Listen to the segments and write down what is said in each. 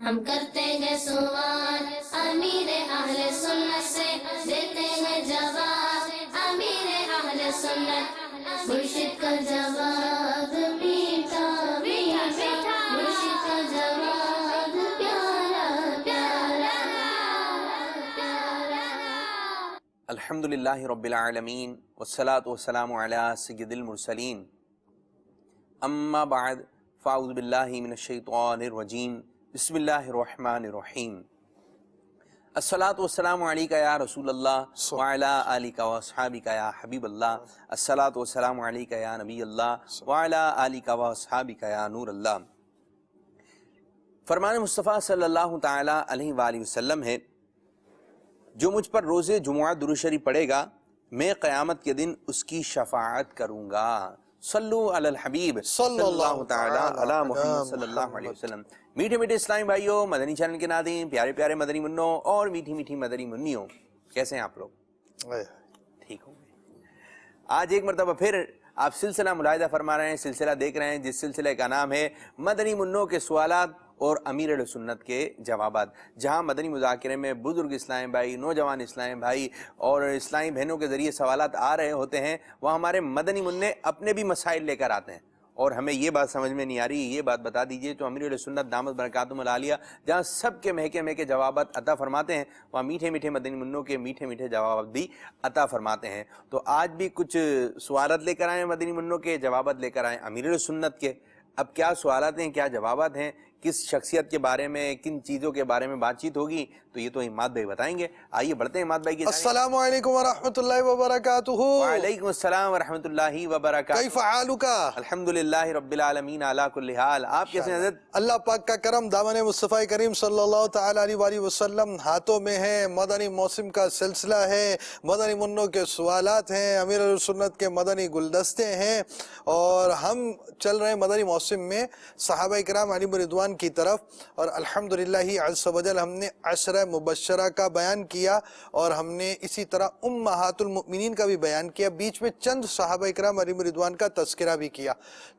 ہم کرتے ہیں سوال امیر اہل سنت سے، دیتے ہیں جواب امیر اہل سنت، مرشد کا جواب میٹھا میٹھا، مرشد کا جواب پیارا پیارا پیارا۔ الحمدللہ رب العالمین والصلاة والسلام علی سید المرسلین، اما بعد فاعوذ باللہ من الشیطان الرجیم، بسم اللہ الرحمن الرحیم۔ الصلاة والسلام علیکہ یا رسول اللہ وعلی آلکہ واصحابکہ یا حبیب اللہ، الصلاة والسلام علیکہ یا نبی اللہ وعلی آلکہ واصحابکہ یا نور اللہ۔ فرمان مصطفیٰ صلی اللہ تعالی علیہ وآلہ وسلم ہے، جو مجھ پر روز جمعہ درود شریف پڑھے گا میں قیامت کے دن اس کی شفاعت کروں گا۔ صلو علی الحبیب صلی اللہ تعالی علی محمد صلی اللہ علیہ وسلم۔ میٹھے میٹھے اسلامی بھائیوں، مدنی چینل کے ناظرین، پیارے پیارے مدنی منوں اور میٹھی میٹھی مدنی منیوں، کیسے ہیں آپ لوگ؟ ٹھیک ہوں گے۔ آج ایک مرتبہ پھر آپ سلسلہ ملاحظہ فرما رہے ہیں، سلسلہ دیکھ رہے ہیں جس سلسلے کا نام ہے مدنی منوں کے سوالات اور امیر اہل سنت کے جوابات، جہاں مدنی مذاکرے میں بزرگ اسلامی بھائی، نوجوان اسلامی بھائی اور اسلامی بہنوں کے ذریعے سوالات آ رہے ہوتے ہیں، وہ ہمارے مدنی منع اپنے بھی مسائل لے کر آتے ہیں، اور ہمیں یہ بات سمجھ میں نہیں آ رہی، یہ بات بتا دیجئے تو امیر اہل سنت دامت برکاتہم العالیہ جہاں سب کے مہکے مہکے جوابات عطا فرماتے ہیں، وہاں میٹھے میٹھے مدنی منوں کے میٹھے میٹھے جوابات بھی عطا فرماتے ہیں۔ تو آج بھی کچھ سوالات لے کر آئے مدنی منوں کے، جوابات لے کر آئے امیر اہل سنت کے۔ اب کیا سوالات ہیں، کیا جوابات ہیں، کس شخصیت کے بارے میں، کن چیزوں کے بارے میں بات چیت ہوگی، تو یہ تو اماد بھائی بتائیں گے۔ آئیے بڑھتے ہیں اماد بھائی کی۔ السلام علیکم ورحمۃ اللہ وبرکاتہ۔ وعلیکم السلام ورحمۃ اللہ وبرکاتہ۔ کیف حالک؟ الحمدللہ رب العالمین علی کل حال۔ آپ کیسے ہیں حضرت؟ اللہ پاک کا کرم دامن مصطفیٰ کریم صلی اللہ تعالی علیہ وآلہ وسلم ہاتھوں میں ہے۔ مدنی موسم کا سلسلہ ہے، مدنی منوں کے سوالات ہیں، امیر اہل سنت کے مدنی گلدستے ہیں، اور ہم چل رہے ہیں مدنی موسم میں صحابہ کرام علیہم رضوان کی طرف، اور الحمدللہ عز و جل ہم نے عشرہ مبشرہ کا بیان کیا، اور ہم نے اسی طرح امہات المؤمنین کا بھی بیان کیا، بیچ میں چند صحابہ کرام علیہم رضوان کا تذکرہ بھی کیا۔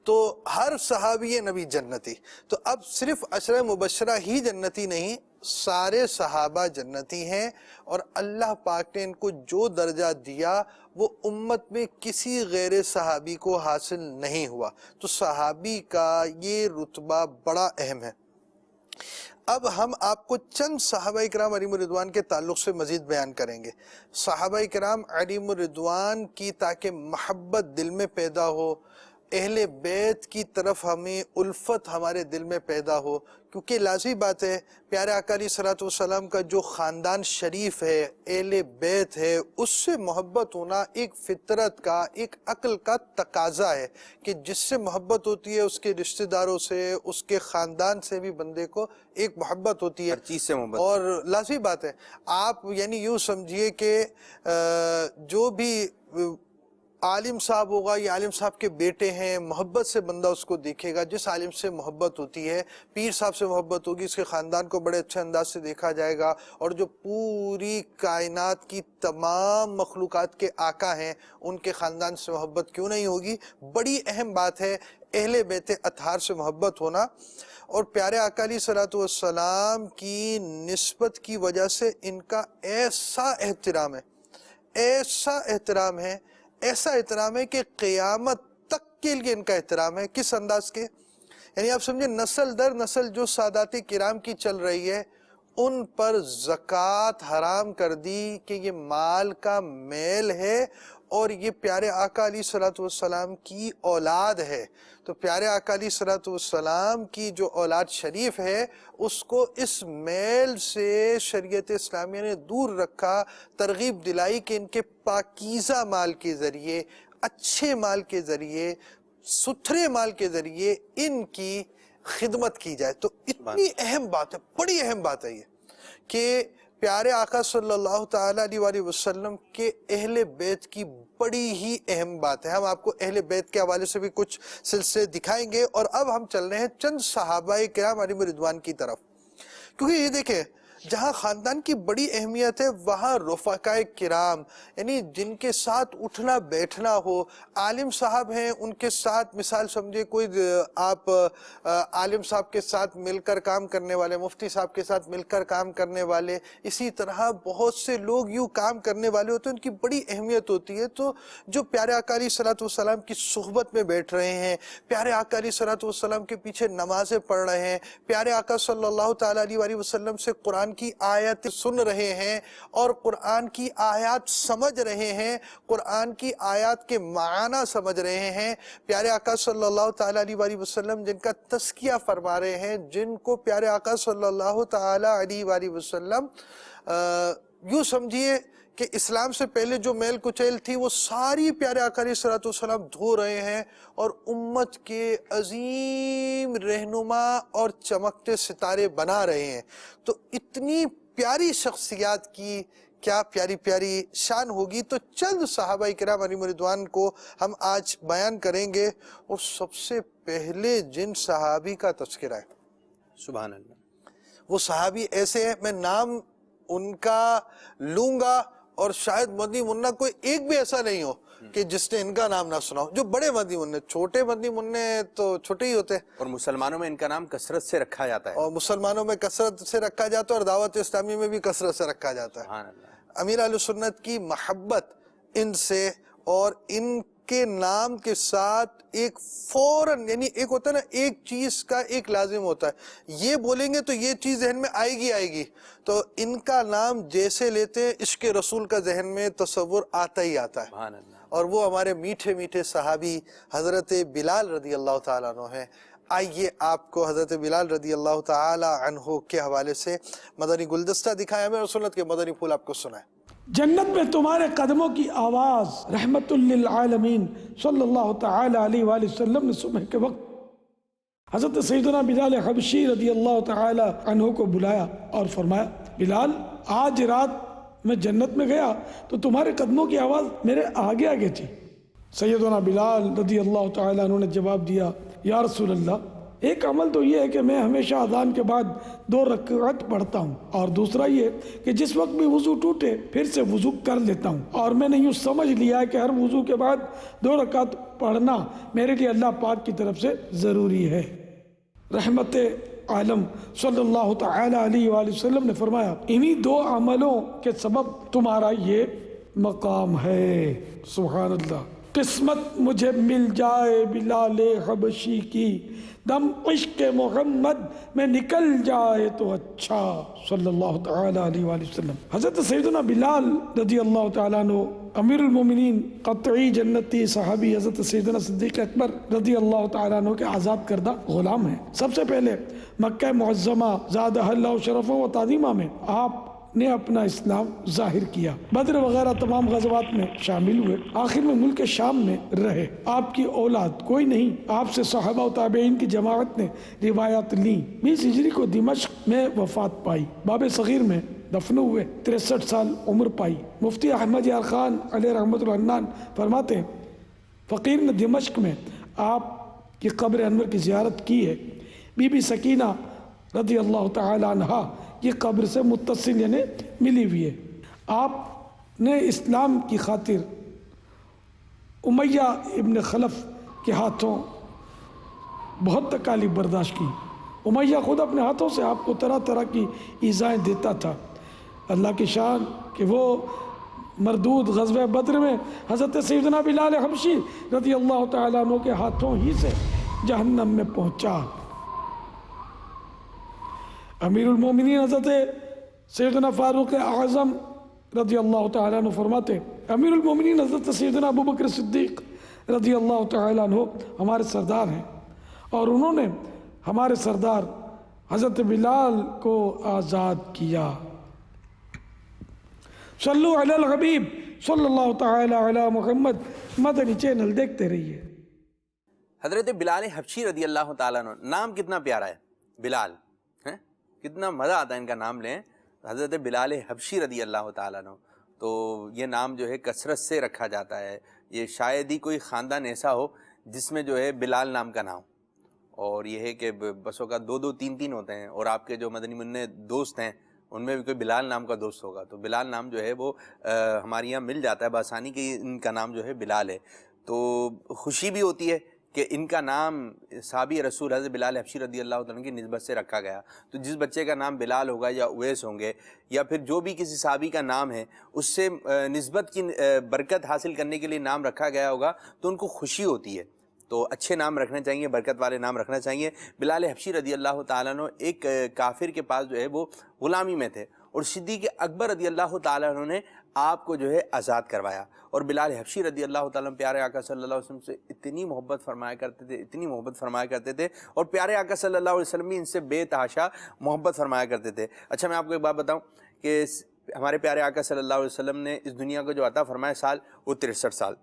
تو ہر صحابی نبی جنتی، تو اب صرف عشرہ مبشرہ ہی جنتی نہیں، سارے صحابہ جنتی ہیں، اور اللہ پاک نے ان کو جو درجہ دیا وہ امت میں کسی غیر صحابی کو حاصل نہیں ہوا، تو صحابی کا یہ رتبہ بڑا اہم ہے۔ اب ہم آپ کو چند صحابہ کرام علیہم رضوان کے تعلق سے مزید بیان کریں گے۔ صحابہ کرام علیہم رضوان کی تاکہ محبت دل میں پیدا ہو، اہل بیت کی طرف ہمیں الفت ہمارے دل میں پیدا ہو، کیونکہ لازمی بات ہے پیارے آقا علیہ الصلوۃ والسلام کا جو خاندان شریف ہے، اہل بیت ہے، اس سے محبت ہونا ایک فطرت کا، ایک عقل کا تقاضا ہے کہ جس سے محبت ہوتی ہے اس کے رشتہ داروں سے، اس کے خاندان سے بھی بندے کو ایک محبت ہوتی ہے، ہر چیز سے محبت۔ اور لازمی بات ہے آپ یعنی یوں سمجھیے کہ جو بھی عالم صاحب ہوگا یا عالم صاحب کے بیٹے ہیں، محبت سے بندہ اس کو دیکھے گا۔ جس عالم سے محبت ہوتی ہے، پیر صاحب سے محبت ہوگی، اس کے خاندان کو بڑے اچھے انداز سے دیکھا جائے گا، اور جو پوری کائنات کی تمام مخلوقات کے آقا ہیں ان کے خاندان سے محبت کیوں نہیں ہوگی۔ بڑی اہم بات ہے اہل بیت اطہار سے محبت ہونا، اور پیارے آقا علیہ الصلوۃ والسلام کی نسبت کی وجہ سے ان کا ایسا احترام ہے، ایسا احترام ہے، ایسا احترام ہے کہ قیامت تک کے لیے ان کا احترام ہے۔ کس انداز کے؟ یعنی آپ سمجھے نسل در نسل جو سادات کرام کی چل رہی ہے، ان پر زکوٰۃ حرام کر دی کہ یہ مال کا میل ہے، اور یہ پیارے آقا علیہ الصلوۃ والسلام کی اولاد ہے، تو پیارے آقا علیہ الصلوۃ والسلام کی جو اولاد شریف ہے اس کو اس میل سے شریعت اسلامیہ نے دور رکھا، ترغیب دلائی کہ ان کے پاکیزہ مال کے ذریعے، اچھے مال کے ذریعے، ستھرے مال کے ذریعے ان کی خدمت کی جائے۔ تو اتنی اہم بات ہے، بڑی اہم بات ہے یہ کہ پیارے آقا صلی اللہ تعالیٰ علیہ وآلہ وسلم کے اہل بیت کی بڑی ہی اہم بات ہے۔ ہم آپ کو اہل بیت کے حوالے سے بھی کچھ سلسلے دکھائیں گے، اور اب ہم چل رہے ہیں چند صحابہ کرام علیہم رضوان کی طرف، کیونکہ یہ دیکھیں جہاں خاندان کی بڑی اہمیت ہے وہاں رفقائے کرام یعنی جن کے ساتھ اٹھنا بیٹھنا ہو. عالم صاحب ہیں ان کے ساتھ مثال سمجھے کوئی آپ عالم صاحب کے ساتھ مل کر کام کرنے والے, مفتی صاحب کے ساتھ مل کر کام کرنے والے, اسی طرح بہت سے لوگ یوں کام کرنے والے ہوتے ہیں, ان کی بڑی اہمیت ہوتی ہے. تو جو پیارے آقا علیہ الصلوۃ والسلام کی صحبت میں بیٹھ رہے ہیں, پیارے آقا علیہ الصلوۃ والسلام کے پیچھے نمازیں پڑھ رہے ہیں, پیارے آقا صلی اللہ تعالیٰ علیہ وآلہ وسلم سے قرآن کی آیات سن رہے ہیں اور قرآن کی آیات سمجھ رہے ہیں, قرآن کی آیات کے معنی سمجھ رہے ہیں, پیارے آقا صلی اللہ تعالیٰ علیہ وآلہ وسلم جن کا تزکیہ فرما رہے ہیں, جن کو پیارے آقا صلی اللہ تعالیٰ علیہ وآلہ وسلم یوں سمجھیے کہ اسلام سے پہلے جو میل کچیل تھی وہ ساری پیارے آقا علیہ الصلوۃ والسلام دھو رہے ہیں اور امت کے عظیم رہنما اور چمکتے ستارے بنا رہے ہیں. تو اتنی پیاری شخصیات کی کیا پیاری پیاری شان ہوگی. تو چند صحابہ کرام علیہم رضوان کو ہم آج بیان کریں گے, اور سب سے پہلے جن صحابی کا تذکرہ ہے, سبحان اللہ, وہ صحابی ایسے ہیں, میں نام ان کا لوں گا اور شاید مدنی منہ کوئی ایک بھی ایسا نہیں ہو کہ جس نے ان کا نام نہ سنا ہو. جو بڑے مدنی منہ, چھوٹے مدنی منہ تو چھوٹے ہی ہوتے ہیں, اور مسلمانوں میں ان کا نام کثرت سے رکھا جاتا ہے, اور مسلمانوں میں کثرت سے رکھا جاتا ہے, اور دعوت اسلامی میں بھی کثرت سے رکھا جاتا ہے. سبحان اللہ. امیر اہل سنت کی محبت ان سے اور ان کے نام کے ساتھ ایک فوراً, یعنی ایک ہوتا ہے نا, ایک چیز کا ایک لازم ہوتا ہے, یہ بولیں گے تو یہ چیز ذہن میں آئے گی. تو ان کا نام جیسے لیتے ہیں عشق رسول کا ذہن میں تصور آتا ہی آتا ہے. سبحان اللہ. اور وہ ہمارے میٹھے میٹھے صحابی حضرت بلال رضی اللہ تعالیٰ عنہ ہیں. آئیے آپ کو حضرت بلال رضی اللہ تعالیٰ عنہ کے حوالے سے مدنی گلدستہ دکھائیں, ہمیں سنت کے مدنی پھول آپ کو سنائیں. جنت میں تمہارے قدموں کی آواز رحمت للعالمین صلی اللہ تعالی علیہ وآلہ وسلم نے صبح کے وقت حضرت سیدنا بلال حبشی رضی اللہ تعالی عنہ کو بلایا اور فرمایا, بلال آج رات میں جنت میں گیا تو تمہارے قدموں کی آواز میرے آگے آگے تھی. سیدنا بلال رضی اللہ تعالی عنہ نے جواب دیا, یا رسول اللہ, ایک عمل تو یہ ہے کہ میں ہمیشہ اذان کے بعد 2 رکعت پڑھتا ہوں, اور دوسرا یہ کہ جس وقت بھی وضو ٹوٹے پھر سے وضو کر لیتا ہوں, اور میں نے یوں سمجھ لیا ہے کہ ہر وضو کے بعد 2 رکعت پڑھنا میرے لیے اللہ پاک کی طرف سے ضروری ہے. رحمت عالم صلی اللہ تعالی علیہ وآلہ وسلم نے فرمایا, انہی 2 عملوں کے سبب تمہارا یہ مقام ہے. سبحان اللہ. قسمت مجھے مل جائے بلال حبشی کی, دم عشق محمد میں نکل جائے تو اچھا. صلی اللہ تعالی علیہ وآلہ وسلم. حضرت سیدنا بلال رضی اللہ تعالیٰ عنہ امیر المومنین قطعی جنتی صحابی حضرت سیدنا صدیق اکبر رضی اللہ تعالیٰ عنہ کے آزاد کردہ غلام ہیں. سب سے پہلے مکہ معظمہ زادہ اللہ شرفوں و تعظیمہ میں آپ نے اپنا اسلام ظاہر کیا, بدر وغیرہ تمام غزوات میں شامل ہوئے, آخر میں ملک شام میں رہے. آپ کی اولاد کوئی نہیں, آپ سے صحابہ و تابعین کی جماعت نے روایات لیں. 20 ہجری کو دمشق میں وفات پائی, باب صغیر میں دفن ہوئے, 63 سال عمر پائی. مفتی احمد یار خان علیہ رحمۃ العنان فرماتے ہیں, فقیر نے دمشق میں آپ کی قبر انور کی زیارت کی ہے. بی بی سکینہ رضی اللہ تعالی عنہا یہ قبر سے متصل یعنی ملی ہوئی ہے. آپ نے اسلام کی خاطر امیہ ابن خلف کے ہاتھوں بہت تکالیف برداشت کی. امیہ خود اپنے ہاتھوں سے آپ کو طرح طرح کی ایذائیں دیتا تھا. اللہ کی شان کہ وہ مردود غزوہ بدر میں حضرت سیدنا بلال حبشی رضی اللہ تعالیٰ عنہ کے ہاتھوں ہی سے جہنم میں پہنچا. امیر المومنین حضرت سیدنا فاروق اعظم رضی اللہ تعالیٰ عنہ فرماتے, امیر المومنین حضرت سیدنا ابو بکر صدیق رضی اللہ تعالیٰ عنہ ہمارے سردار ہیں, اور انہوں نے ہمارے سردار حضرت بلال کو آزاد کیا. صلو علی الحبیب صلی اللہ تعالی علی محمد. مدنی چینل دیکھتے رہیے. حضرت بلال حبشی رضی اللہ تعالیٰ عنہ, نام کتنا پیارا ہے بلال, کتنا مزہ آتا ہے ان کا نام لیں, حضرت بلال حبشی رضی اللہ تعالیٰ عنہ. تو یہ نام جو ہے کثرت سے رکھا جاتا ہے. یہ شاید ہی کوئی خاندان ایسا ہو جس میں جو ہے بلال نام کا نام, اور یہ ہے کہ بسوں کا 2-2 3-3 ہوتے ہیں. اور آپ کے جو مدنی منع دوست ہیں ان میں بھی کوئی بلال نام کا دوست ہوگا تو بلال نام جو ہے وہ ہمارے یہاں مل جاتا ہے بآسانی کہ ان کا نام جو ہے بلال ہے. تو خوشی بھی ہوتی ہے کہ ان کا نام صحابی رسول حضرت بلال حبشی رضی اللہ عنہ کی نسبت سے رکھا گیا. تو جس بچے کا نام بلال ہوگا یا اویس ہوں گے یا پھر جو بھی کسی صحابی کا نام ہے اس سے نسبت کی برکت حاصل کرنے کے لیے نام رکھا گیا ہوگا تو ان کو خوشی ہوتی ہے. تو اچھے نام رکھنے چاہیے, برکت والے نام رکھنا چاہیے. بلال حبشی رضی اللہ تعالیٰ عنہ ایک کافر کے پاس جو ہے وہ غلامی میں تھے اور صدیق اکبر رضی اللہ تعالیٰ عنہ نے آپ کو جو ہے آزاد کروایا. اور بلال حبشی رضی اللہ تعالیٰ عنہ پیارے آقا صلی اللہ علیہ وسلم سے اتنی محبت فرمایا کرتے تھے اور پیارے آقا صلی اللہ علیہ وسلم بھی ان سے بے تحاشا محبت فرمایا کرتے تھے. اچھا میں آپ کو ایک بات بتاؤں کہ ہمارے پیارے آقا صلی اللہ علیہ وسلم نے اس دنیا کو جو عطا فرمایا سال وہ 63 سال.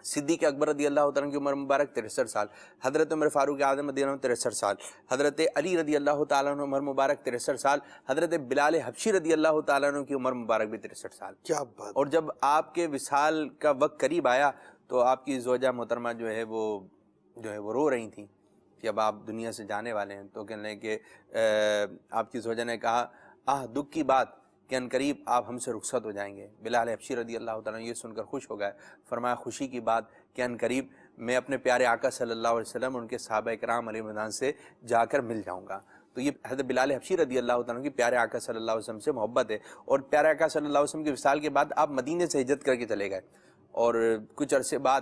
صدیق اکبر رضی اللہ تعالیٰ کی عمر مبارک 63 سال, حضرت عمر فاروق اعظم رضی اللہ عنہ 63 سال, حضرت علی رضی اللہ تعالیٰ عنہ عمر مبارک 63 سال, حضرت بلال حبشی رضی اللہ تعالیٰ عنہ کی عمر مبارک بھی 63 سال. کیا بات. اور جب آپ کے وصال کا وقت قریب آیا تو آپ کی زوجہ محترمہ جو ہے وہ رو رہی تھیں کہ اب آپ دنیا سے جانے والے ہیں. تو کہنے کہ آپ کی زوجہ نے کہا دکھ کی بات کہ عنقریب آپ ہم سے رخصت ہو جائیں گے. بلال حبشی رضی اللہ تعالیٰ یہ سن کر خوش ہو گئے. فرمایا خوشی کی بات کہ عنقریب میں اپنے پیارے آقا صلی اللہ علیہ وسلم ان کے صحابہ کرام علیہ رضوان سے جا کر مل جاؤں گا. تو یہ حضرت بلال حبشی رضی اللہ تعالیٰ کی پیارے آقا صلی اللہ علیہ وسلم سے محبت ہے. اور پیارے آقا صلی اللہ علیہ وسلم کے وصال کے بعد آپ مدینے سے ہجرت کر کے چلے گئے اور کچھ عرصے بعد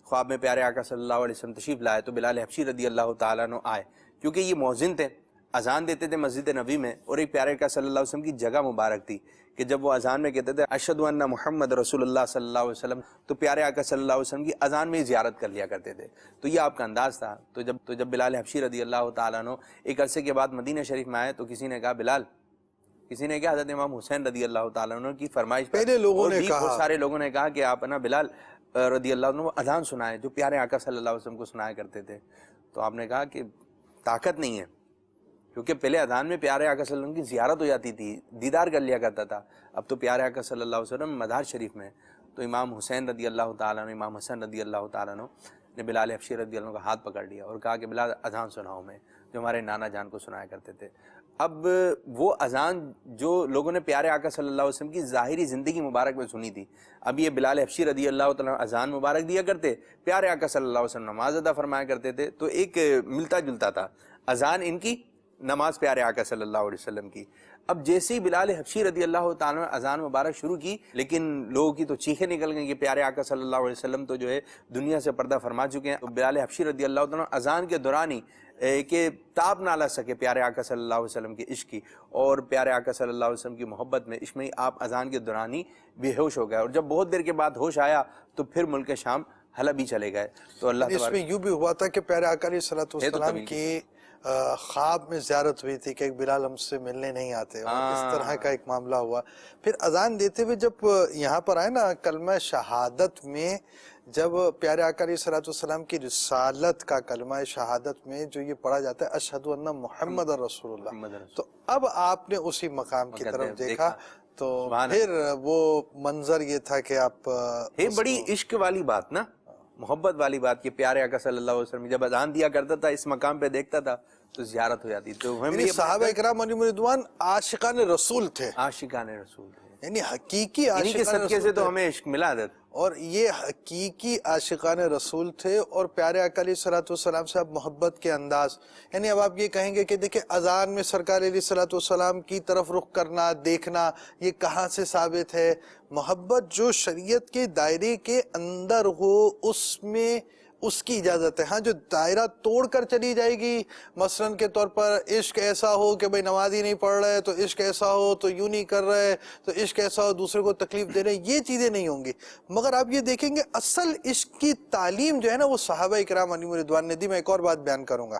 خواب میں پیارے آقا صلی اللہ علیہ وسلم تشریف لائے تو بلال حبشی رضی اللہ تعالیٰ عنہ آئے کیونکہ یہ مؤذن تھے, اذان دیتے تھے مسجد نبی میں. اور ایک پیارے آقا صلی اللہ علیہ وسلم کی جگہ مبارک تھی کہ جب وہ اذان میں کہتے تھے اشہد ان محمد رسول اللہ صلی اللہ علیہ وسلم تو پیارے آقا صلی اللہ علیہ وسلم کی اذان میں زیارت کر لیا کرتے تھے. تو یہ آپ کا انداز تھا. تو جب بلال حبشی رضی اللہ تعالیٰ عنہ ایک عرصے کے بعد مدینہ شریف میں آئے تو کسی نے کہا بلال, کسی نے کہا حضرت امام حسین رضی اللہ تعالیٰ عنہ کی فرمائش پہلے لوگوں نے کہا, بہت سارے لوگوں نے کہا کہ آپ نا بلال رضی اللہ عنہ اذان سنائے جو پیارے آقا صلی اللہ علیہ وسلم کو سنایا کرتے تھے. تو آپ نے کہا کہ طاقت نہیں ہے کیونکہ پہلے اذان میں پیارے آقا صلی اللہ علیہ وسلم کی زیارت ہو جاتی تھی, دیدار کر لیا کرتا تھا. اب تو پیارے آقا صلی اللہ علیہ وسلم مزار شریف میں. تو امام حسین رضی اللہ تعالیٰ عنہ, امام حسن رضی اللہ تعالیٰ عنہ نے بلال حبشی رضی اللہ عنہ کا ہاتھ پکڑ لیا اور کہا کہ بلال اذان سناؤ میں جو ہمارے نانا جان کو سنایا کرتے تھے. اب وہ اذان جو لوگوں نے پیارے آقا صلی اللہ علیہ وسلم کی ظاہری زندگی مبارک میں سنی تھی, اب یہ بلال حبشی رضی اللہ تعالیٰ عنہ اذان مبارک دیا کرتے, پیارے آقا صلی اللہ علیہ وسلم نماز ادا فرمایا کرتے تھے. تو ایک ملتا جلتا تھا, اذان ان کی, نماز پیارے آقا صلی اللہ علیہ وسلم کی. اب جیسے ہی بلال حبشی رضی اللہ تعالیٰ عنہ اذان مبارک شروع کی لیکن لوگوں کی تو چیخیں نکل گئیں کہ پیارے آقا صلی اللہ علیہ وسلم تو جو ہے دنیا سے پردہ فرما چکے ہیں. تو بلال حبشی رضی اللہ تعالیٰ عنہ اذان کے دوران ہی کہ تاب نہ لا سکے پیارے آقا صلی اللہ علیہ وسلم کے عشق کی اور پیارے آقا صلی اللہ علیہ وسلم کی محبت میں, عشق میں ہی آپ اذان کے دوران ہی بے ہوش ہو گئے. اور جب بہت دیر کے بعد ہوش آیا تو پھر ملک شام حلب بھی چلے گئے. تو اللہ اس میں یوں بھی ہوا تھا کہ پیارے آقا علیہ السلام کی خواب میں زیارت ہوئی تھی کہ ایک بلال ہم سے ملنے نہیں آتے, اور اس طرح کا ایک معاملہ ہوا. پھر اذان دیتے ہوئے جب یہاں پر آئے نا کلمہ شہادت میں, جب پیارے آقا علیہ السلام کی رسالت کا کلمہ شہادت میں جو یہ پڑھا جاتا ہے اشہد ان محمد رسول اللہ, تو اب آپ نے اسی مقام کی طرف دیکھا تو پھر وہ منظر یہ تھا کہ آپ بڑی عشق والی بات نا, محبت والی بات کہ پیارے آقا صلی اللہ علیہ وسلم جب اذان دیا کرتا تھا اس مقام پہ دیکھتا تھا تو زیارت ہو جاتی. تو صحابہ کرام علیہم رضوان عاشقان رسول تھے, عاشقان رسول تھے, یعنی حقیقی انہی کے صدقے سے تو ہمیں عشق ملا تھا. اور یہ حقیقی عاشقان رسول تھے. اور پیارے آقا علیہ السلام سے اب محبت کے انداز, یعنی اب آپ یہ کہیں گے کہ دیکھیں اذان میں سرکار علیہ السلام کی طرف رخ کرنا, دیکھنا, یہ کہاں سے ثابت ہے؟ محبت جو شریعت کے دائرے کے اندر ہو اس میں اس کی اجازت ہے. ہاں جو دائرہ توڑ کر چلی جائے گی, مثلاً کے طور پر عشق ایسا ہو کہ بھئی نماز ہی نہیں پڑھ رہے, تو عشق ایسا ہو تو یوں نہیں کر رہے, تو عشق ایسا ہو دوسرے کو تکلیف دے رہے, یہ چیزیں نہیں ہوں گی. مگر آپ یہ دیکھیں گے اصل عشق کی تعلیم جو ہے نا وہ صحابہ کرام علیہم رضوان نے دی. میں ایک اور بات بیان کروں گا.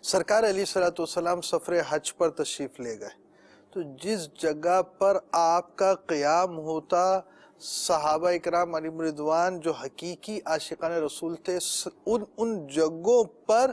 سرکار علیہ السلام سفر حج پر تشریف لے گئے تو جس جگہ پر آپ کا قیام ہوتا, صحابہ اکرام علیہم رضوان جو حقیقی عاشقان رسول تھے ان جگہوں پر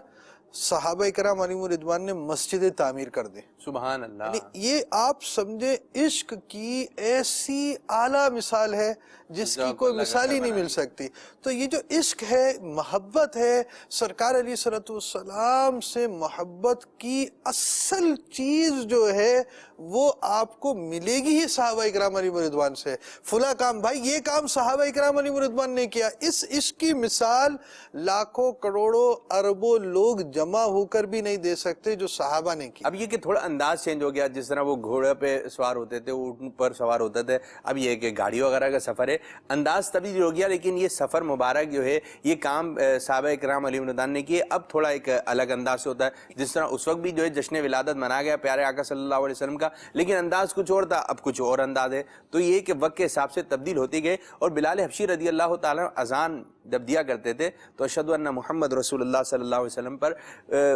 صحابہ کرام علیہم رضوان نے مسجدیں تعمیر کر دی. سبحان اللہ. یعنی یہ آپ سمجھے عشق کی ایسی اعلیٰ مثال ہے جس کی کوئی مثال ہی نہیں مل سکتی. تو یہ جو عشق ہے، محبت ہے، سرکار علیہ الصلوۃ والسلام سے محبت کی اصل چیز جو ہے وہ آپ کو ملے گی ہی صحابہ کرام علیہم رضوان سے. فلاں کام، بھائی یہ کام صحابہ کرام علیہم رضوان نے کیا، اس عشق کی مثال لاکھوں کروڑوں اربوں لوگ جمع ہو کر بھی نہیں دے سکتے جو صحابہ نے کی. اب یہ کہ تھوڑا انداز چینج ہو گیا، جس طرح وہ گھوڑے پہ سوار ہوتے تھے، اونٹ پر سوار ہوتے تھے، اب یہ کہ گاڑی وغیرہ کا سفر ہے، انداز تبدیل ہو گیا. لیکن یہ سفر مبارک جو ہے، یہ کام صحابہ کرام علیہم رضوان نے کیے. اب تھوڑا ایک الگ انداز سے ہوتا ہے. جس طرح اس وقت بھی جو ہے جشن ولادت منایا گیا پیارے آقا صلی اللہ علیہ وسلم کا، لیکن انداز کچھ اور تھا، اب کچھ اور انداز ہے. تو یہ کہ وقت کے حساب سے تبدیل ہوتی گئے. اور بلال حبشی رضی اللہ تعالیٰ اذان جب دیا کرتے تھے تو اشہدو ان محمد رسول اللہ صلی اللہ علیہ وسلم پر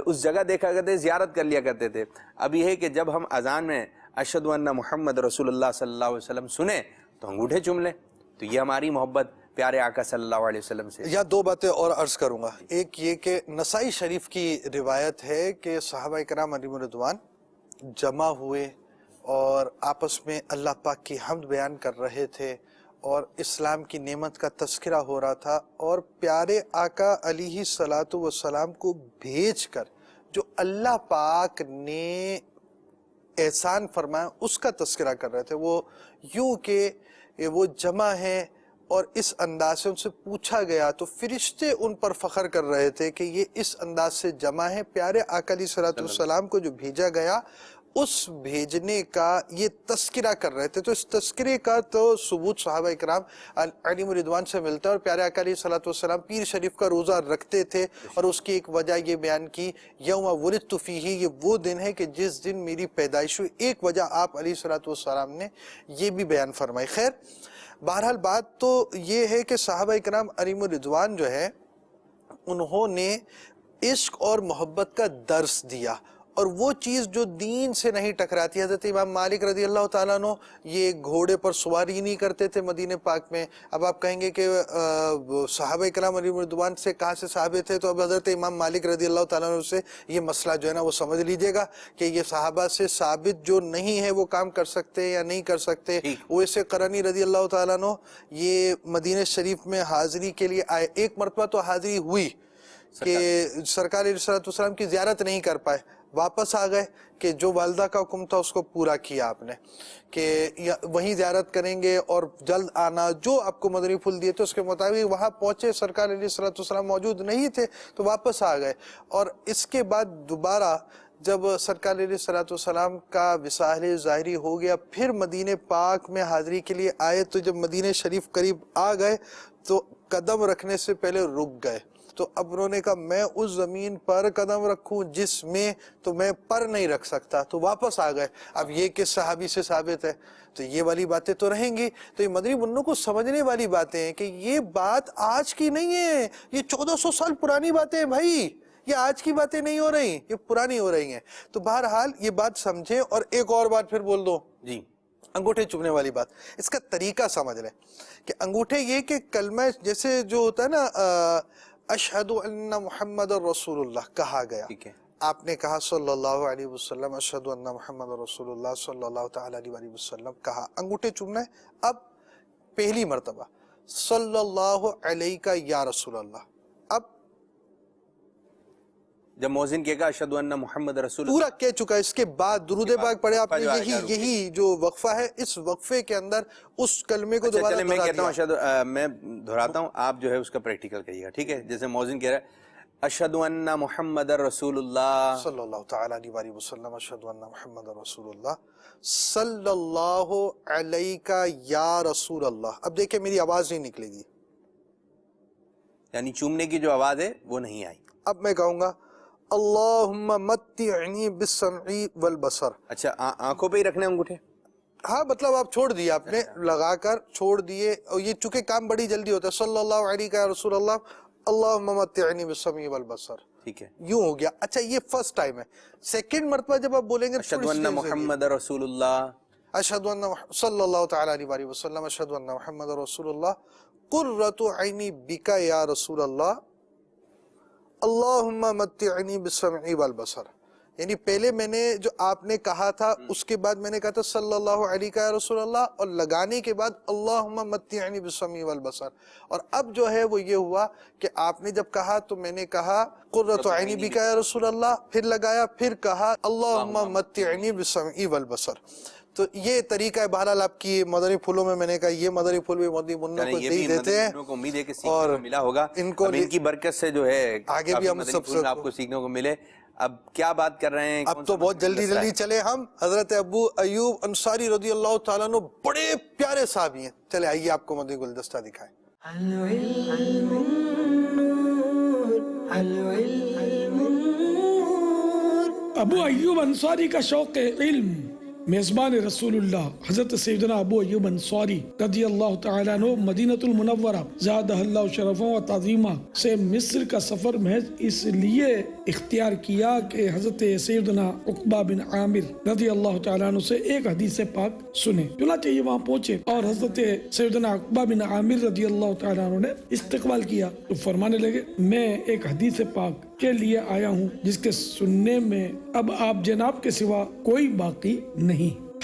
اس جگہ دیکھا کرتے، زیارت کر لیا کرتے تھے. اب یہ ہے کہ جب ہم اذان میں اشہدو ان محمد رسول اللہ صلی اللہ علیہ وسلم سنیں تو انگوٹھے چوم لیں. تو یہ ہماری محبت پیارے آقا صلی اللہ علیہ وسلم سے. یا دو باتیں اور عرض کروں گا. ایک یہ کہ نسائی شریف کی روایت ہے کہ صحابہ کرام علیہم رضوان جمع ہوئے اور آپس میں اللہ پاک کی حمد بیان کر رہے تھے اور اسلام کی نعمت کا تذکرہ ہو رہا تھا، اور پیارے آقا علیہ الصلوۃ والسلام کو بھیج کر جو اللہ پاک نے احسان فرمایا اس کا تذکرہ کر رہے تھے. وہ یوں کہ وہ جمع ہیں اور اس انداز سے ان سے پوچھا گیا تو فرشتے ان پر فخر کر رہے تھے کہ یہ اس انداز سے جمع ہیں. پیارے آقا علیہ الصلوۃ والسلام کو جو بھیجا گیا اس بھیجنے کا یہ تذکرہ کر رہے تھے. تو اس تذکرے کا تو ثبوت صحابہ کرام علیہم رضوان سے ملتا ہے. اور پیارے آقا علیہ الصلوۃ والسلام پیر شریف کا روزہ رکھتے تھے اور اس کی ایک وجہ یہ بیان کی، یوم ولدت فیہ، یہ وہ دن ہے کہ جس دن میری پیدائش ہوئی. ایک وجہ آپ علیہ الصلوۃ والسلام نے یہ بھی بیان فرمائی. خیر بہرحال بات تو یہ ہے کہ صحابہ کرام علیہم رضوان جو ہے انہوں نے عشق اور محبت کا درس دیا، اور وہ چیز جو دین سے نہیں ٹکراتی. حضرت امام مالک رضی اللہ تعالیٰ عنہ یہ گھوڑے پر سواری نہیں کرتے تھے مدینہ پاک میں. اب آپ کہیں گے کہ صحابہ کرام علیہم رضوان سے کہاں سے صحابے تھے، تو اب حضرت امام مالک رضی اللہ تعالیٰ عنہ سے یہ مسئلہ جو ہے نا وہ سمجھ لیجئے گا کہ یہ صحابہ سے ثابت جو نہیں ہے وہ کام کر سکتے یا نہیں کر سکتے. اویس قرنی رضی اللہ تعالیٰ عنہ یہ مدینہ شریف میں حاضری کے لیے آئے. ایک مرتبہ تو حاضری ہوئی کہ سرکار علیہ السلام کی زیارت نہیں کر پائے، واپس آ گئے کہ جو والدہ کا حکم تھا اس کو پورا کیا آپ نے کہ وہیں زیارت کریں گے اور جلد آنا، جو آپ کو مدنی پھول دیے تھے اس کے مطابق وہاں پہنچے. سرکار علیہ السلام موجود نہیں تھے تو واپس آ گئے. اور اس کے بعد دوبارہ جب سرکار علیہ السلام کا وصال ظاہری ہو گیا، پھر مدینہ پاک میں حاضری کے لیے آئے. تو جب مدینہ شریف قریب آ گئے تو قدم رکھنے سے پہلے رک گئے. تو اب انہوں نے کہا میں اس زمین پر قدم رکھوں جس میں تو میں پر نہیں رکھ سکتا، تو واپس آ گئے. اب یہ کہ صحابی سے ثابت ہے تو یہ والی باتیں تو رہیں گی. تو یہ مدنی منوں کو سمجھنے والی باتیں ہیں کہ یہ بات آج کی نہیں ہے، یہ 1400 سال پرانی باتیں ہیں بھائی، یہ آج کی باتیں نہیں ہو رہی، یہ پرانی ہو رہی ہیں. تو بہرحال یہ بات سمجھیں. اور ایک اور بات پھر بول دو جی، انگوٹھے چومنے والی بات، اس کا طریقہ سمجھ لیں کہ انگوٹھے یہ کہ کلمہ جیسے جو ہوتا ہے نا اشہد ان محمد رسول اللہ کہا گیا، آپ نے کہا صلی اللہ علیہ وسلم اشہد ان محمد رسول اللہ صلی اللہ تعالی علیہ وسلم کہا، انگوٹھے چومنا ہے. اب پہلی مرتبہ صلی اللہ علیہ یا رسول اللہ، اب جب مؤذن کہے گا اشہد ان محمد رسول پورا کہہ چکا، اس کے بعد درود پاک پڑھے آپ نے. یہی جو وقفہ ہے، اس وقفے کے اندر اس کلمے کو دوبارہ میں کہتا ہوں میں دہراتا ہوں، آپ جو ہے اس کا پریکٹیکل کریے گا، ٹھیک ہے؟ جیسے مؤذن کہہ رہا ہے اشہد ان محمد رسول اللہ صلی اللہ تعالی علیہ وسلم، اشہد ان محمد رسول اللہ صلی اللہ علیہ یا رسول اللہ. اب دیکھیں میری آواز نہیں نکلے گی، یعنی چومنے کی جو آواز ہے وہ نہیں آئی. اب میں کہوں گا اللہم متعنی بالسمع والبصر. اچھا، آنکھوں پہ ہی رکھنے انگوٹھے؟ ہاں مطلب آپ چھوڑ دیے، آپ نے لگا کر چھوڑ دیے. اور یہ چونکہ کام بڑی جلدی ہوتا ہے، صلی اللہ علیہ یا رسول اللہ اللہم متعنی بالسمع والبصر، ٹھیک ہے، یوں ہو گیا. اچھا یہ فرسٹ ٹائم ہے. سیکنڈ مرتبہ جب آپ بولیں گے اشہد ان محمد رسول اللہ اشہد ان صلی اللہ تعالی علیہ وسلم اشہد ان محمد رسول اللہ قرۃ عینی بک یا رسول اللہ اللہم متعنی بالسمع والبصر، یعنی پہلے میں نے جو آپ نے کہا تھا اس کے بعد میں نے کہا تھا صلی اللہ علیہ یا رسول اللہ، اور لگانے کے بعد اللہم متعنی بالسمع والبصر، اور اب جو ہے وہ یہ ہوا کہ آپ نے جب کہا تو میں نے کہا قرۃ عینی بک یا رسول اللہ، پھر لگایا، پھر کہا اللہم متعنی بالسمع والبصر۔ تو یہ طریقہ ہے۔ بہرحال آپ کی مدنی پھولوں میں نے کہا یہ مدنی پھول بھی مدنی منوں کو دے دیتے ہیں، کو امید ہے کہ سیکھنے کو ملا ہوگا، ان کی برکت سے جو ہے آگے بھی ہم سب سے آپ کو سیکھنے کو ملے۔ اب کیا بات کر رہے ہیں؟ اب تو بہت جلدی چلے ہم، حضرت ابو ایوب انصاری رضی اللہ تعالیٰ عنہ بڑے پیارے صحابی ہیں، چلے آئیے آپ کو مدنی گلدستہ دکھائیں۔ ابو ایوب انصاری کا شوق علم، میزبان رسول اللہ حضرت سیدنا ابو ایوب انصاری رضی اللہ تعالیٰ عنہ مدینۃ المنورہ زادہ اللہ شرفا و تعظیمہ سے مصر کا سفر محض اس لیے اختیار کیا کہ حضرت سیدنا عقبہ بن عامر رضی اللہ تعالیٰ عنہ سے ایک حدیث پاک سنے۔ چنانچہ یہ وہاں پہنچے اور حضرت سیدنا عقبہ بن عامر رضی اللہ تعالیٰ عنہ نے استقبال کیا تو فرمانے لگے میں ایک حدیث پاک کے لیے آیا ہوں جس کے سننے میں اب آپ جناب کے سوا کوئی باقی نہیں۔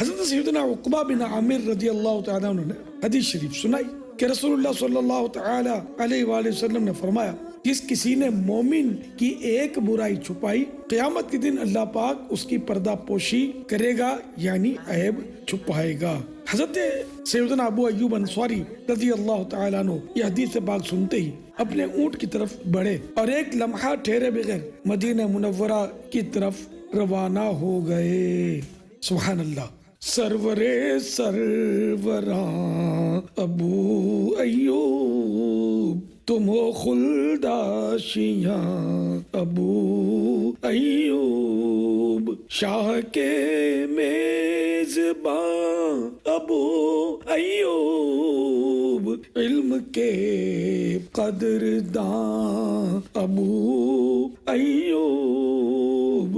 حضرت سیدنا عقبہ بن عامر رضی اللہ تعالیٰ عنہ نے حدیث شریف سنائی کہ رسول اللہ صلی اللہ تعالیٰ علیہ وآلہ وسلم نے فرمایا جس کسی نے مومن کی ایک برائی چھپائی قیامت کے دن اللہ پاک اس کی پردہ پوشی کرے گا، یعنی عیب چھپائے گا۔ حضرت سیدنا ابو ایوب انصاری رضی اللہ تعالیٰ عنہ یہ حدیث پاک سنتے ہی اپنے اونٹ کی طرف بڑھے اور ایک لمحہ ٹھہرے بغیر مدینہ منورہ کی طرف روانہ ہو گئے۔ سبحان اللہ۔ سرورے سروراں ابو ایوب تم ہو خلداشیاں ابو ایوب، شاہ کے میزباں ابو ایوب، علم کے قدرداں ابو ایوب۔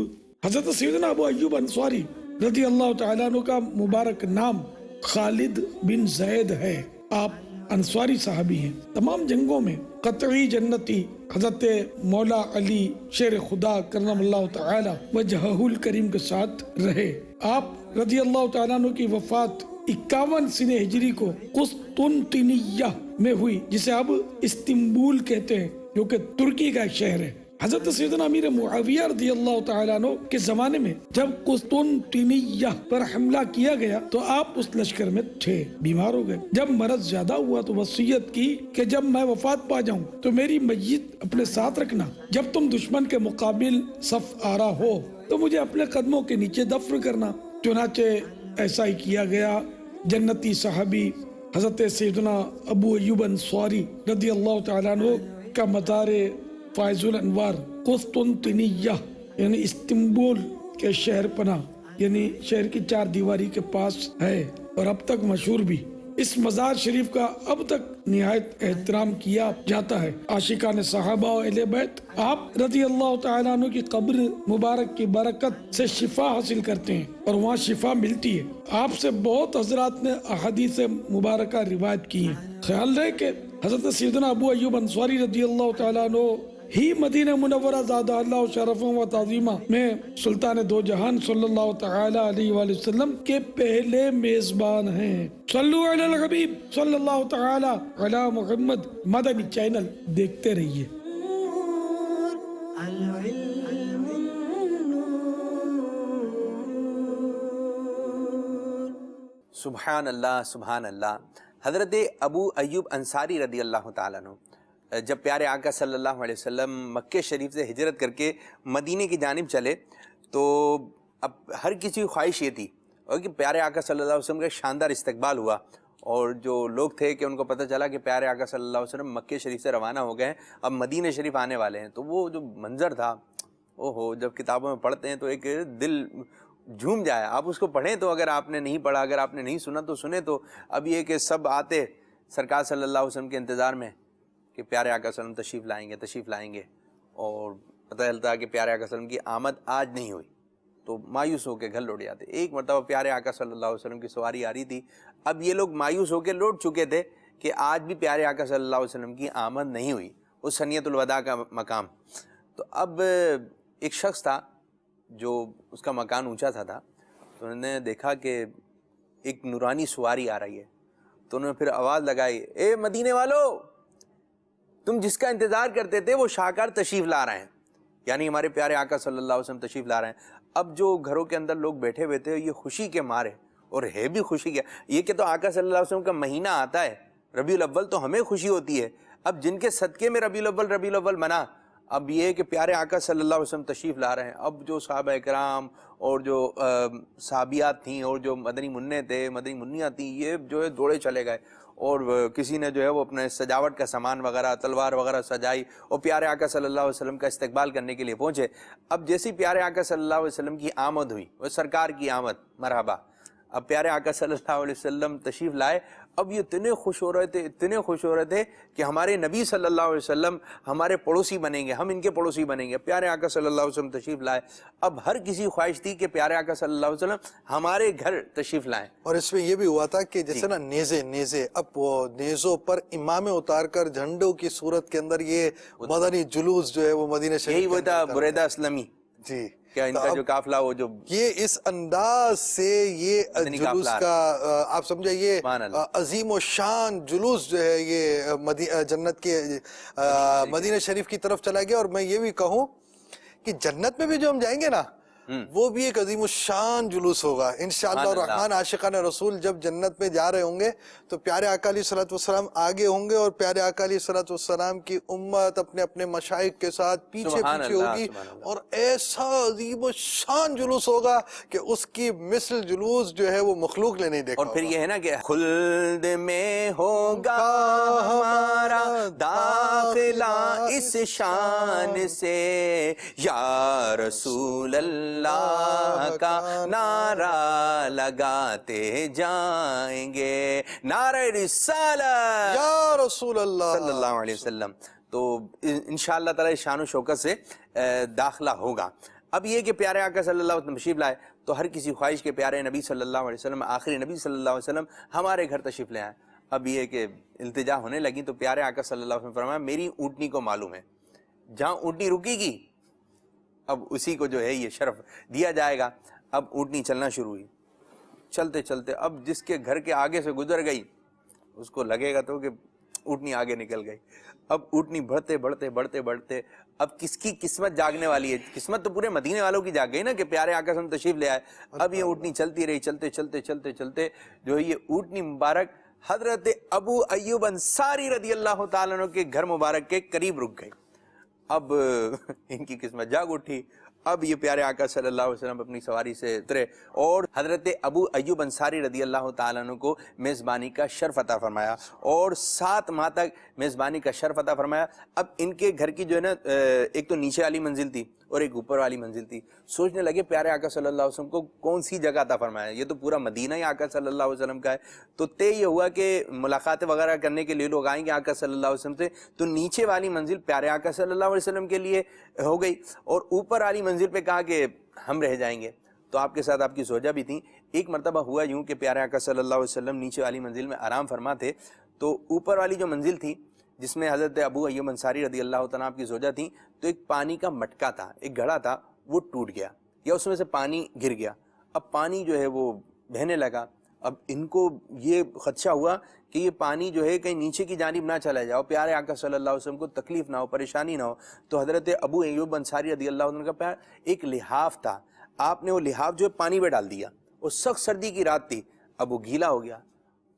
حضرت سیدنا ابو ایوب انصاری رضی اللہ تعالیٰ عنہ کا مبارک نام خالد بن زید ہے۔ آپ انصاری صحابی ہیں، تمام جنگوں میں قطعی جنتی حضرت مولا علی شیر خدا کرم اللہ تعالی وجہہ الکریم کے ساتھ رہے۔ آپ رضی اللہ تعالیٰ عنہ کی وفات 51 سنہ ہجری کو قسطنطنیہ میں ہوئی، جسے اب استنبول کہتے ہیں، جو کہ ترکی کا ایک شہر ہے۔ حضرت سیدنا امیر معاویہ رضی اللہ تعالیٰ عنہ کے زمانے میں جب قسطنطنیہ پر حملہ کیا گیا تو آپ اس لشکر میں تھے، بیمار ہو گئے۔ جب مرض زیادہ ہوا تو وصیت کی کہ جب میں وفات پا جاؤں تو میری میت اپنے ساتھ رکھنا، جب تم دشمن کے مقابل صف آرا ہو تو مجھے اپنے قدموں کے نیچے دفن کرنا۔ چنانچہ ایسا ہی کیا گیا۔ جنتی صحابی حضرت سیدنا ابو ایوب انصاری رضی اللہ تعالیٰ عنہ کا مزار فائز الانوار قسطنطنیہ یعنی استنبول کے شہر پناہ یعنی شہر کی 4 دیواری کے پاس ہے اور اب تک مشہور بھی۔ اس مزار شریف کا اب تک نہایت احترام کیا جاتا ہے۔ عاشقان صحابہ و اہل بیت آپ رضی اللہ تعالیٰ عنہ کی قبر مبارک کی برکت سے شفا حاصل کرتے ہیں اور وہاں شفا ملتی ہے۔ آپ سے بہت حضرات نے احادیث مبارکہ روایت کی ہیں۔ خیال رہے کہ حضرت سیدنا ابو ایوب انصاری رضی اللہ تعالیٰ عنہ ہی مدینہ منورہ زادہ اللہ شرفا و تعظیمہ میں سلطان دو جہان صلی اللہ تعالی علیہ وآلہ وسلم کے پہلے میزبان ہیں۔ صلو علی الحبیب صلی اللہ تعالی علی محمد۔ مدنی چینل دیکھتے رہیے۔ سبحان اللہ سبحان اللہ۔ حضرت ابو ایوب انصاری رضی اللہ تعالیٰ عنہ جب پیارے آقا صلی اللہ علیہ وسلم مکہ شریف سے ہجرت کر کے مدینے کی جانب چلے تو اب ہر کسی کی خواہش یہ تھی اور کہ پیارے آقا صلی اللہ علیہ وسلم کا شاندار استقبال ہوا، اور جو لوگ تھے کہ ان کو پتہ چلا کہ پیارے آقا صلی اللہ علیہ وسلم مکہ شریف سے روانہ ہو گئے ہیں، اب مدینہ شریف آنے والے ہیں، تو وہ جو منظر تھا اوہو، جب کتابوں میں پڑھتے ہیں تو ایک دل جھوم جائے۔ آپ اس کو پڑھیں تو اگر آپ نے نہیں پڑھا، اگر آپ نے نہیں سنا تو سنیں تو اب یہ کہ سب آتے سرکار صلی اللہ علیہ وسلم کے انتظار میں کہ پیارے آقا صلی اللہ علیہ وسلم تشریف لائیں گے، اور پتہ چلتا ہے کہ پیارے آقا صلی اللہ علیہ وسلم کی آمد آج نہیں ہوئی تو مایوس ہو کے گھر لوٹ جاتے۔ ایک مرتبہ پیارے آقا صلی اللہ علیہ وسلم کی سواری آ رہی تھی، اب یہ لوگ مایوس ہو کے لوٹ چکے تھے کہ آج بھی پیارے آقا صلی اللہ علیہ وسلم کی آمد نہیں ہوئی، اس ثنیۃ الوداع کا مقام۔ تو اب ایک شخص تھا جو اس کا مکان اونچا تھا تو انہوں نے دیکھا کہ ایک نورانی سواری آ رہی ہے، تو انہوں نے پھر آواز لگائی، اے مدینے والو، تم جس کا انتظار کرتے تھے وہ شاہکار تشریف لا رہے ہیں، یعنی ہمارے پیارے آقا صلی اللہ علیہ وسلم تشریف لا رہے ہیں۔ اب جو گھروں کے اندر لوگ بیٹھے ہوئے تھے یہ خوشی کے مارے، اور ہے بھی خوشی کے، یہ کہ تو آقا صلی اللہ علیہ وسلم کا مہینہ آتا ہے ربیع الاول، تو ہمیں خوشی ہوتی ہے۔ اب جن کے صدقے میں ربیع الاول بنا، اب یہ کہ پیارے آقا صلی اللہ علیہ وسلم تشریف لا رہے ہیں، اب جو صحابہ کرام اور جو صحابیات تھیں اور جو مدنی منع تھے، مدنی منیاں تھیں، یہ جو ہے دوڑے چلے گئے، اور کسی نے جو ہے وہ اپنے سجاوٹ کا سامان وغیرہ، تلوار وغیرہ سجائی اور پیارے آقا صلی اللہ علیہ وسلم کا استقبال کرنے کے لیے پہنچے۔ اب جیسی پیارے آقا صلی اللہ علیہ وسلم کی آمد ہوئی، وہ سرکار کی آمد، مرحبا، اب پیارے آقا صلی اللہ علیہ وسلم تشریف لائے، اب یہ اتنے خوش ہو رہے تھے کہ ہمارے نبی صلی اللہ علیہ وسلم ہمارے پڑوسی بنیں گے، ہم ان کے پڑوسی بنیں گے۔ پیارے آقا صلی اللہ علیہ وسلم تشریف لائے، اب ہر کسی خواہش تھی کہ پیارے آقا صلی اللہ علیہ وسلم ہمارے گھر تشریف لائیں۔ اور اس میں یہ بھی ہوا تھا کہ جیسے نا نیزے، اب وہ نیزوں پر امامے اتار کر جھنڈوں کی صورت کے اندر یہ مدنی جلوس جو ہے وہ مدینہ شریف، یہی وہ تھا بریدہ اسلمی، جی، کیا ان کا جو قافلہ، وہ جو یہ اس انداز سے یہ جلوس کا آپ سمجھے، یہ عظیم و شان جلوس جو ہے یہ جنت کے مدینہ شریف کی طرف چلا گیا۔ اور میں یہ بھی کہوں کہ جنت میں بھی جو ہم جائیں گے نا، وہ بھی ایک عظیم الشان جلوس ہوگا انشاءاللہ الرحمن۔ عاشقان رسول جب جنت میں جا رہے ہوں گے تو پیارے آقا علیہ الصلوۃ والسلام آگے ہوں گے، اور پیارے آقا علیہ الصلوۃ والسلام کی امت اپنے اپنے مشائخ کے ساتھ پیچھے ہوگی، اور ایسا عظیم الشان جلوس ہوگا کہ اس کی مثل جلوس جو ہے وہ مخلوق نے نہیں دیکھا۔ اور پھر یہ ہے نا کہ خلد میں ہوگا ہمارا داخلہ اس شان سے، یا رسول اللہ کا نعرہ لگاتے جائیں گے، نعرہ رسالت یا رسول اللہ صلی اللہ علیہ وسلم۔ تو انشاءاللہ تعالی شان و شوکت سے داخلہ ہوگا۔ اب یہ کہ پیارے آقا صلی اللہ علیہ وسلم تشریف لائے تو ہر کسی خواہش کے پیارے نبی صلی اللہ علیہ وسلم، آخری نبی صلی اللہ علیہ وسلم ہمارے گھر تشریف لے آئے۔ اب یہ کہ التجا ہونے لگی تو پیارے آقا صلی اللہ علیہ وسلم فرمایا، میری اونٹنی کو معلوم ہے، جہاں اونٹنی رکے گی اب اسی کو جو ہے یہ شرف دیا جائے گا۔ اب اونٹنی چلنا شروع ہوئی، چلتے چلتے اب جس کے گھر کے آگے سے گزر گئی اس کو لگے گا تو کہ اونٹنی آگے نکل گئی۔ اب اونٹنی بڑھتے اب کس کی قسمت جاگنے والی ہے؟ قسمت تو پورے مدینے والوں کی جاگ گئی نا کہ پیارے آقا ہم تشریف لے آئے۔ اب یہ اونٹنی چلتی رہی، چلتے جو ہے یہ اونٹنی مبارک حضرت ابو ایوب انصاری رضی اللہ تعالیٰ عنہ کے گھر مبارک کے قریب رک گئی۔ اب ان کی قسمت جاگ اٹھی۔ اب یہ پیارے آقا صلی اللہ علیہ وسلم اپنی سواری سے اترے اور حضرت ابو ایوب انصاری رضی اللہ تعالیٰ عنہ کو میزبانی کا شرف عطا فرمایا، اور 7 ماہ تک میزبانی کا شرف عطا فرمایا۔ اب ان کے گھر کی جو ہے نا ایک تو نیچے والی منزل تھی اور ایک اوپر والی منزل تھی۔ سوچنے لگے پیارے آقا صلی اللہ علیہ وسلم کو کون سی جگہ عطا فرمایا، یہ تو پورا مدینہ ہی آقا صلی اللہ علیہ وسلم کا ہے۔ تو طے یہ ہوا کہ ملاقات وغیرہ کرنے کے لیے لوگ آئیں گے آقا صلی اللہ علیہ وسلم سے، تو نیچے والی منزل پیارے آقا صلی اللہ علیہ وسلم کے لیے ہو گئی، اور اوپر والی منزل پہ کہا کہ ہم رہ جائیں گے۔ تو آپ کے ساتھ آپ کی زوجہ بھی تھیں۔ ایک مرتبہ ہوا یوں کہ پیارے آقا صلی اللہ علیہ وسلم نیچے والی منزل میں آرام فرما تھے، تو اوپر والی جو منزل تھی جس میں حضرت ابو ایوب انصاری رضی اللہ تعالیٰ آپ کی زوجہ تھیں، تو ایک پانی کا مٹکا تھا، ایک گھڑا تھا، وہ ٹوٹ گیا یا اس میں سے پانی گر گیا۔ اب پانی جو ہے وہ بہنے لگا۔ اب ان کو یہ خدشہ ہوا کہ یہ پانی جو ہے کہیں نیچے کی جانب نہ چلا جائے، پیارے آقا صلی اللہ علیہ وسلم کو تکلیف نہ ہو، پریشانی نہ ہو۔ تو حضرت ابو ایوب انصاری رضی اللہ عنہ کا پیار ایک لحاف تھا، آپ نے وہ لحاف جو ہے پانی میں ڈال دیا، اور سخت سردی کی رات تھی، اب وہ گیلا ہو گیا۔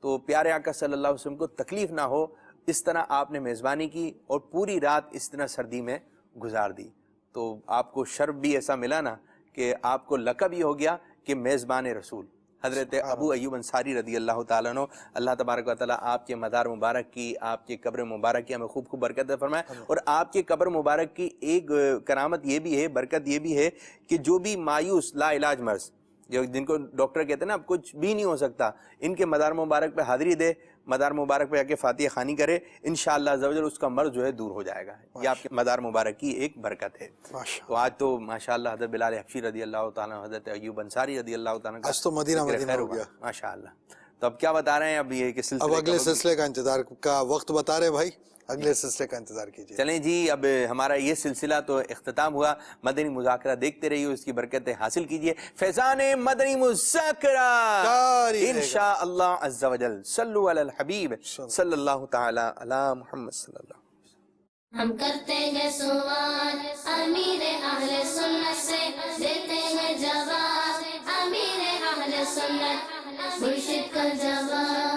تو پیارے آقا صلی اللہ علیہ وسلم کو تکلیف نہ ہو اس طرح آپ نے میزبانی کی اور پوری رات اس طرح سردی میں گزار دی۔ تو آپ کو شرف بھی ایسا ملا نا کہ آپ کو لقب یہ ہو گیا کہ میزبان رسول حضرت ابو ایوب انصاری رضی اللہ تعالیٰ عنہ۔ اللہ تبارک و تعالیٰ آپ کے مزار مبارک کی، آپ کے قبر مبارک کی ہمیں خوب خوب برکت فرمائے۔ اور آپ کے قبر مبارک کی ایک کرامت یہ بھی ہے، برکت یہ بھی ہے کہ جو بھی مایوس لا علاج مرض، جو جن کو ڈاکٹر کہتے ہیں نا اب کچھ بھی نہیں ہو سکتا، ان کے مزار مبارک پہ حاضری دے، مزار مبارک پہ جا کے فاتحہ خوانی کرے، انشاءاللہ عزوجل اس کا مرض جو ہے دور ہو جائے گا۔ یہ آپ کے مزار مبارک کی ایک برکت ہے۔ تو آج تو ماشاءاللہ حضرت بلال حبشی رضی اللہ تعالیٰ، حضرت ایوب انصاری رضی اللہ تعالیٰ آج تو مدینہ ہو گیا ماشاءاللہ۔ تو تو اب کیا بتا رہے ہیں اب یہ کہ اب سلسلے اگلے سلسلے کا انتظار کا وقت بتا رہے بھائی، اگلے سلسلے کا انتظار کیجیے. چلیں جی، اب ہمارا یہ سلسلہ تو اختتام ہوا. مدنی مذاکرہ دیکھتے رہیے، اس کی برکتیں حاصل کیجیے. فیضان مدنی مذاکرہ جاری رہے گا. انشاءاللہ عز و جل. صلو علی الحبیب صلی اللہ تعالی علی محمد صلی اللہ. ہم کرتے ہیں سوال امیر اہل سنت سے، دیتے ہیں جواب امیر اہل سنت، مرشد کا جواب.